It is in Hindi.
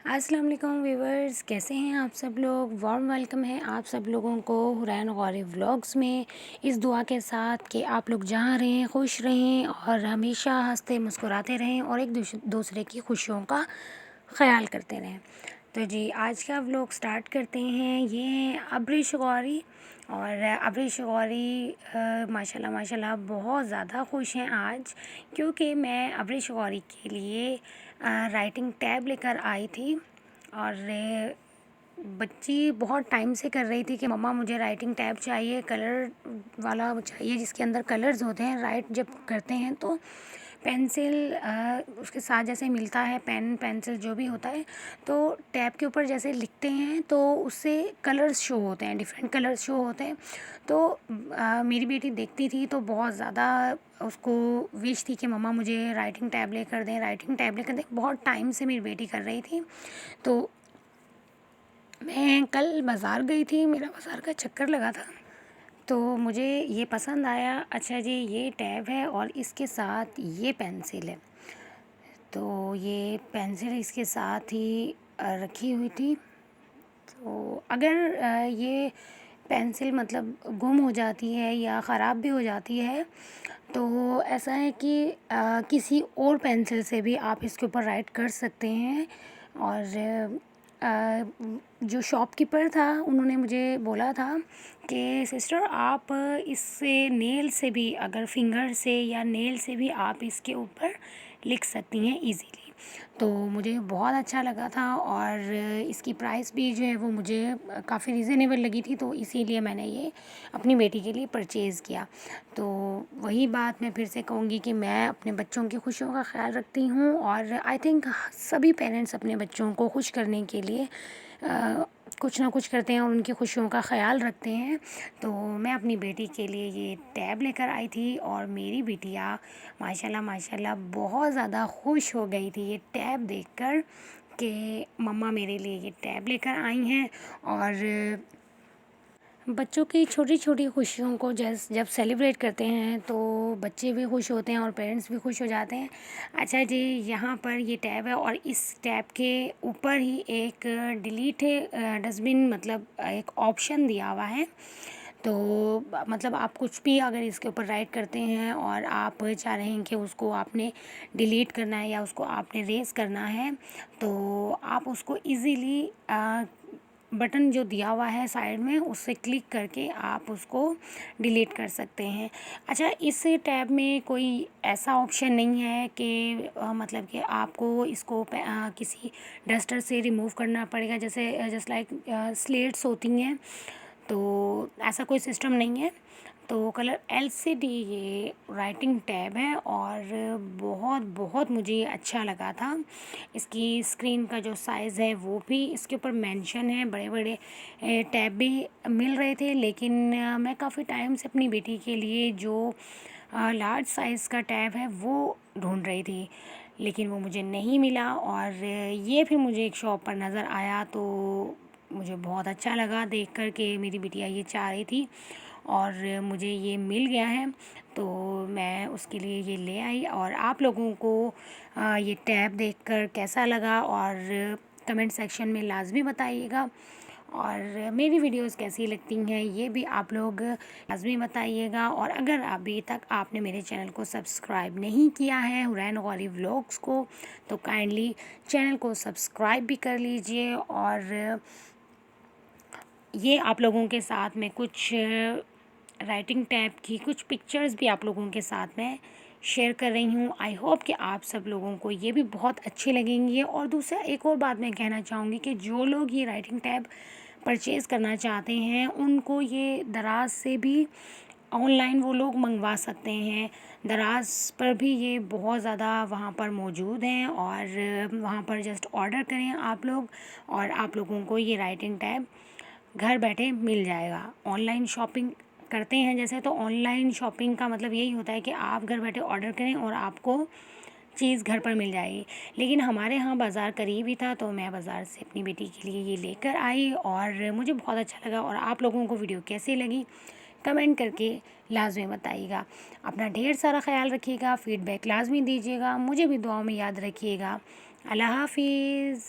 अस्सलाम वालेकुम व्यूवर्स, कैसे हैं आप सब लोग। वार्म वेलकम है आप सब लोगों को हुरैन गौरी व्लॉग्स में। इस दुआ के साथ कि आप लोग जहाँ रहें खुश रहें और हमेशा हंसते मुस्कुराते रहें और एक दूसरे की खुशियों का ख़याल करते रहें। तो जी आज का व्लॉग स्टार्ट करते हैं। ये हैं अब्रिश गौरी और अब्रिश गौरी माशाल्लाह माशाल्लाह बहुत ज़्यादा खुश हैं आज, क्योंकि मैं अब्रिश गौरी के लिए राइटिंग टैब लेकर आई थी। और बच्ची बहुत टाइम से कर रही थी कि मम्मा मुझे राइटिंग टैब चाहिए, कलर वाला चाहिए जिसके अंदर कलर्स होते हैं। राइट जब करते हैं तो पेंसिल उसके साथ जैसे मिलता है, पेन पेंसिल जो भी होता है, तो टैब के ऊपर जैसे लिखते हैं तो उससे कलर्स शो होते हैं, डिफरेंट कलर्स शो होते हैं। तो मेरी बेटी देखती थी तो बहुत ज़्यादा उसको विश थी कि मम्मा मुझे राइटिंग टैब लेकर दें, राइटिंग टैब लेकर दें। बहुत टाइम से मेरी बेटी कर रही थी। तो मैं कल बाज़ार गई थी, मेरा बाज़ार का चक्कर लगा था, तो मुझे ये पसंद आया। अच्छा जी, ये टैब है और इसके साथ ये पेंसिल है। तो ये पेंसिल इसके साथ ही रखी हुई थी। तो अगर ये पेंसिल मतलब गुम हो जाती है या ख़राब भी हो जाती है, तो ऐसा है कि किसी और पेंसिल से भी आप इसके ऊपर राइट कर सकते हैं। और जो शॉपकीपर था उन्होंने मुझे बोला था कि सिस्टर आप इससे नेल से भी, अगर फिंगर से या नेल से भी आप इसके ऊपर लिख सकती हैं इजीली। तो मुझे बहुत अच्छा लगा था और इसकी प्राइस भी जो है वो मुझे काफ़ी रीज़नेबल लगी थी, तो इसीलिए मैंने ये अपनी बेटी के लिए परचेज़ किया। तो वही बात मैं फिर से कहूँगी कि मैं अपने बच्चों की खुशियों का ख़्याल रखती हूँ और आई थिंक सभी पेरेंट्स अपने बच्चों को खुश करने के लिए कुछ ना कुछ करते हैं और उनकी खुशियों का ख़्याल रखते हैं। तो मैं अपनी बेटी के लिए ये टैब लेकर आई थी और मेरी बिटिया माशाल्लाह माशाल्लाह बहुत ज़्यादा खुश हो गई थी ये टैब देखकर कि मम्मा मेरे लिए ये टैब लेकर आई हैं। और बच्चों की छोटी छोटी खुशियों को जब सेलिब्रेट करते हैं तो बच्चे भी खुश होते हैं और पेरेंट्स भी खुश हो जाते हैं। अच्छा जी, यहाँ पर ये टैब है और इस टैब के ऊपर ही एक डिलीट डस्टबिन मतलब एक ऑप्शन दिया हुआ है। तो मतलब आप कुछ भी अगर इसके ऊपर राइट करते हैं और आप चाह रहे हैं कि उसको आपने डिलीट करना है या उसको आपने रेज़ करना है, तो आप उसको इजीली बटन जो दिया हुआ है साइड में उससे क्लिक करके आप उसको डिलीट कर सकते हैं। अच्छा, इस टैब में कोई ऐसा ऑप्शन नहीं है कि मतलब कि आपको इसको किसी डस्टर से रिमूव करना पड़ेगा, जैसे जस्ट लाइक स्लेट्स होती हैं, तो ऐसा कोई सिस्टम नहीं है। तो कलर एलसीडी ये राइटिंग टैब है और बहुत बहुत मुझे अच्छा लगा था। इसकी स्क्रीन का जो साइज़ है वो भी इसके ऊपर मेंशन है। बड़े बड़े टैब भी मिल रहे थे, लेकिन मैं काफ़ी टाइम से अपनी बेटी के लिए जो लार्ज साइज़ का टैब है वो ढूंढ रही थी, लेकिन वो मुझे नहीं मिला। और ये फिर मुझे एक शॉप पर नज़र आया तो मुझे बहुत अच्छा लगा देख कर के मेरी बिटिया ये चाह रही थी और मुझे ये मिल गया है, तो मैं उसके लिए ये ले आई। और आप लोगों को ये टैब देखकर कैसा लगा और कमेंट सेक्शन में लाजमी बताइएगा। और मेरी वीडियोस कैसी लगती हैं ये भी आप लोग लाजमी बताइएगा। और अगर अभी तक आपने मेरे चैनल को सब्सक्राइब नहीं किया है हुरैन गौरी व्लॉग्स को, तो काइंडली चैनल को सब्सक्राइब भी कर लीजिए। और ये आप लोगों के साथ में कुछ राइटिंग टैब की कुछ पिक्चर्स भी आप लोगों के साथ में शेयर कर रही हूँ। आई होप कि आप सब लोगों को ये भी बहुत अच्छी लगेंगी। और दूसरा एक और बात मैं कहना चाहूँगी कि जो लोग ये राइटिंग टैब परचेज़ करना चाहते हैं उनको ये दराज़ से भी ऑनलाइन वो लोग मंगवा सकते हैं। दराज़ पर भी ये बहुत ज़्यादा वहाँ पर मौजूद हैं और वहाँ पर जस्ट ऑर्डर करें आप लोग और आप लोगों को ये राइटिंग टैब घर बैठे मिल जाएगा। ऑनलाइन शॉपिंग करते हैं जैसे, तो ऑनलाइन शॉपिंग का मतलब यही होता है कि आप घर बैठे ऑर्डर करें और आपको चीज़ घर पर मिल जाएगी। लेकिन हमारे यहाँ बाज़ार करीब ही था तो मैं बाज़ार से अपनी बेटी के लिए ये लेकर आई और मुझे बहुत अच्छा लगा। और आप लोगों को वीडियो कैसी लगी कमेंट करके लाजमी बताइएगा। अपना ढेर सारा ख्याल रखिएगा, फ़ीडबैक लाजमी दीजिएगा, मुझे भी दुआओं में याद रखिएगा। अल्लाह हाफिज़।